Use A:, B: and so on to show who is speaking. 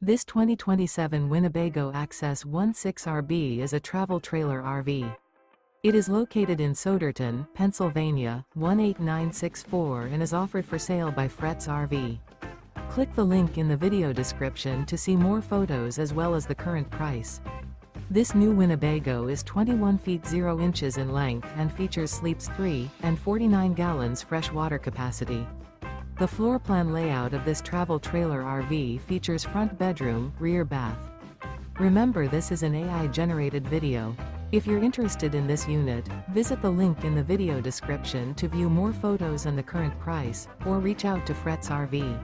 A: This 2027 Winnebago Access 16RB is a travel trailer RV. It is located in Souderton, Pennsylvania, 18964 and is offered for sale by Fretz RV. Click the link in the video description to see more photos as well as the current price. This new Winnebago is 21 feet 0 inches in length and features sleeps 3 and 49 gallons fresh water capacity. The floor plan layout of this travel trailer RV features front bedroom, rear bath. Remember, this is an AI-generated video. If you're interested in this unit, visit the link in the video description to view more photos and the current price, or reach out to Fretz RV.